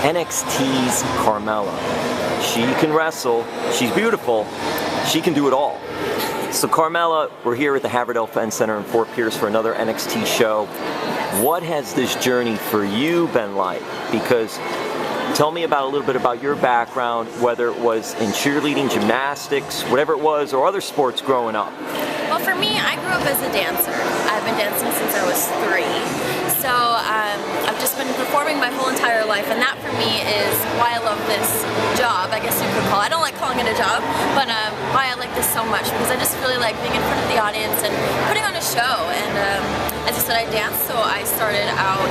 NXT's Carmella. She can wrestle, she's beautiful, she can do it all. So Carmella, we're here at the Haverdale Fan Center in Fort Pierce for another NXT show. What has this journey for you been like? Because tell me about a little bit about your background, whether it was in cheerleading, gymnastics, whatever it was, or other sports growing up. Well, for me, I grew up as a dancer. I've been dancing since I was 3. So I've just been performing my whole entire life, and that for me is why I love this job, I guess you could call it. I don't like calling it a job, but why I like this so much, because I just really like being in front of the audience and putting on a show. And as I said, I dance, so I started out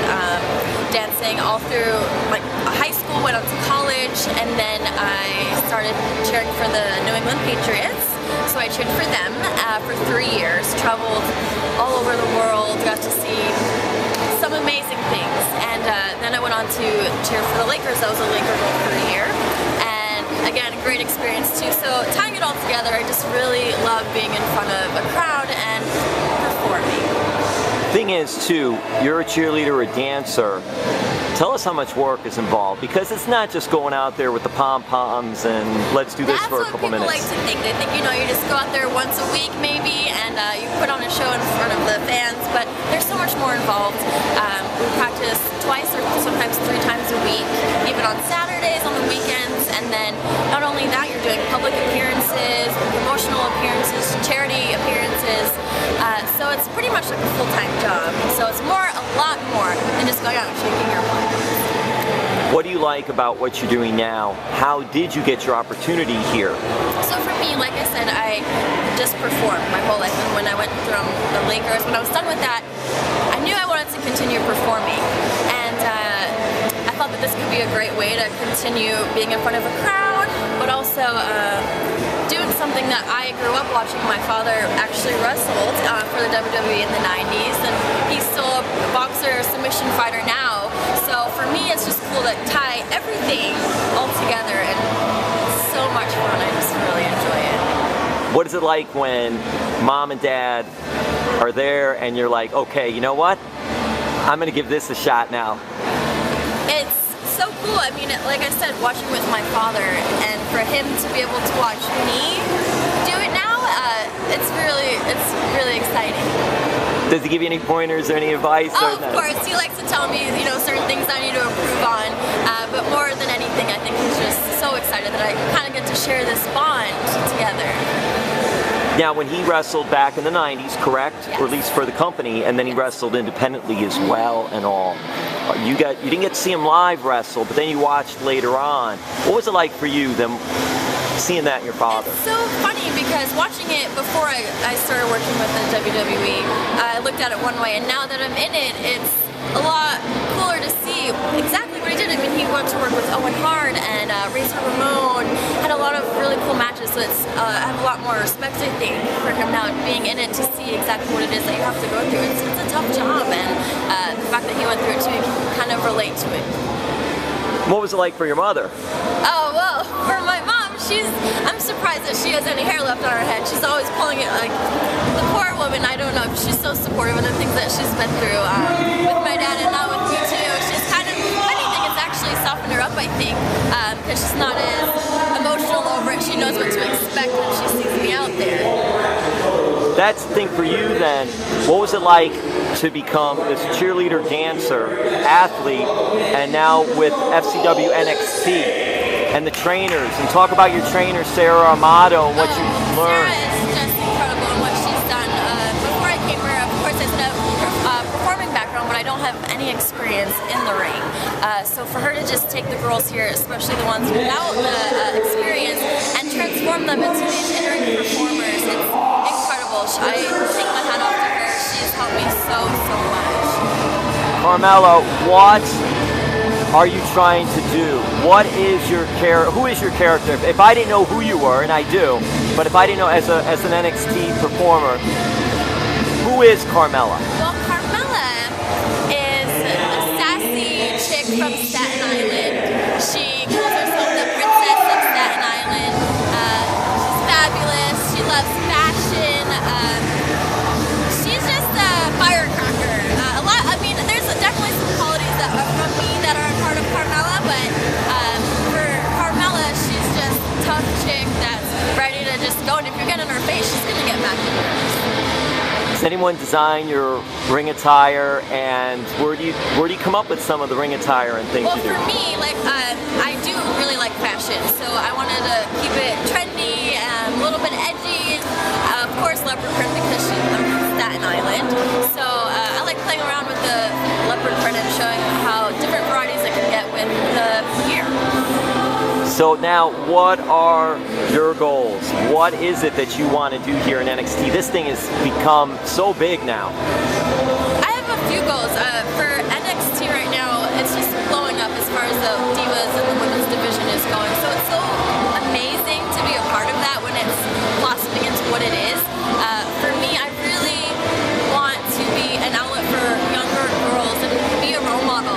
dancing all through like high school, went on to college, and then I started cheering for the New England Patriots. So I cheered for them for 3 years, traveled all over the world, got to see some amazing things, and then I went on to cheer for the Lakers. I was a Laker girl for a year, and again, a great experience too. So tying it all together, I just really love being in front of a crowd and performing. Thing is too, you're a cheerleader, a dancer. Tell us how much work is involved, because it's not just going out there with the pom-poms and let's do this for a couple minutes. That's what people like to think. They think, you know, you just go out there once a week maybe and you put on a show in front of the fans, but there's so much more involved. We practice twice or sometimes 3 times a week, even on Saturdays, on the weekends, and then not only that, you're doing public appearances, promotional appearances, charity appearances, so it's pretty much like a full-time job. So it's a lot more than just going out and shaking your butt. What do you like about what you're doing now? How did you get your opportunity here? So for me, like I said, I just performed my whole life, and when I went from the Lakers, when I was done with that, I knew I wanted to continue performing, and I thought that this could be a great way to continue being in front of a crowd, but also doing something that I grew up watching. My father actually wrestled for the WWE in the 90s, and he's still a boxer, submission fighter now. So for me, it's just cool to tie everything all together, and it's so much fun. I just really enjoy it. What is it like when mom and dad are there and you're like, okay, you know what? I'm going to give this a shot now. It's so cool. I mean, like I said, watching with my father, and for him to be able to watch me do it now, it's really exciting. Does he give you any pointers or any advice? Oh, of course. He likes to tell me, you know, certain things I need to improve on. But more than anything, I think he's just so excited that I kind of get to share this bond together. Now, when he wrestled back in the 90s, correct? Yes. Or at least for the company, and then he wrestled independently as well and all. You didn't get to see him live wrestle, but then you watched later on. What was it like for you, then, seeing that in your father? It's so funny, because watching it before I started working with the WWE, I looked at it one way, and now that I'm in it, it's a lot cooler to see exactly what he did. I mean, he went to work with Owen Hart and Razor Ramon, had a lot of really cool matches, so it's, I have a lot more respect, I think, for him now, being in it, to see exactly what it is that you have to go through. It's a tough job, and the fact that he went through it too, you can kind of relate to it. What was it like for your mother? Oh, well, for my mom, I'm surprised that she has any hair left on her head. She's always pulling it, like, the poor woman, I don't know, she's so supportive of the things that she's been through with my dad, and now with me too. She's kind of, if anything, it's actually softened her up, I think, because she's not as emotional over it. She knows what to expect when she sees me out there. That's the thing for you then. What was it like to become this cheerleader, dancer, athlete, and now with FCW NXT and the trainers? And talk about your trainer, Sarah Amato, and what you learned. Sarah is just incredible in what she's done. Before I came here, of course, I said a performing background, but I don't have any experience in the ring. So for her to just take the girls here, especially the ones without the experience, and transform them into these in-ring performers, it's incredible. I take my hat off to her. She's helped me so much. Carmella, what are you trying to do? What is your character? Who is your character? If I didn't know who you were, and I do, but if I didn't know as an NXT performer, who is Carmella? Well, Carmella is a sassy chick from Staten Island. She calls herself the Princess of Staten Island. She's fabulous. She loves fashion. She's just a firecracker. There's definitely some qualities that are from me that are a part of Carmella, but Does anyone design your ring attire, and where do you come up with some of the ring attire and things Well, you do? for me, like I do really like fashion, so I wanted to keep it trendy and a little bit edgy. Of course, leopard print because I'm from Staten Island, so I like playing around with the leopard print and showing how different varieties I can get with the gear. So now, what are your goals? What is it that you want to do here in NXT? This thing has become so big now. I have a few goals. For NXT right now, it's just blowing up as far as the Divas and the women's division is going. So it's so amazing to be a part of that when it's blossoming into what it is. For me, I really want to be an outlet for younger girls and be a role model.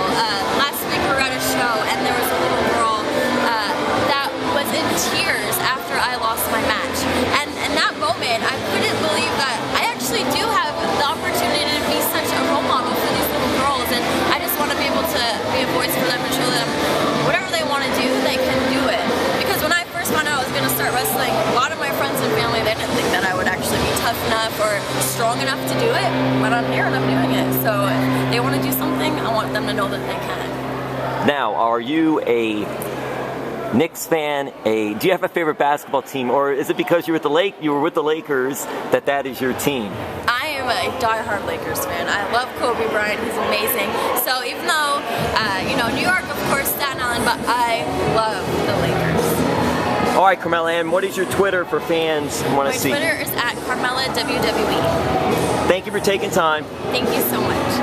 Last week we were at a show and there was a little girl that was in tears after I lost my match. And in that moment, I couldn't believe that I actually do have the opportunity to be such a role model for these little girls. And I just want to be able to be a voice for them and show them whatever they want to do, they can do it. Because when I first found out I was going to start wrestling, a lot of my friends and family, they didn't think that I would actually be tough enough or strong enough to do it. But I'm here and I'm doing it. So if they want to do something, I want them to know that they can. Now, are you a Knicks fan? Do you have a favorite basketball team, or is it because you were with the Lakers that is your team? I am a diehard Lakers fan. I love Kobe Bryant. He's amazing. So even though, New York, of course, Staten Island, but I love the Lakers. All right, Carmella, and what is your Twitter for fans who want to see? My Twitter is @CarmellaWWE. Thank you for taking time. Thank you so much.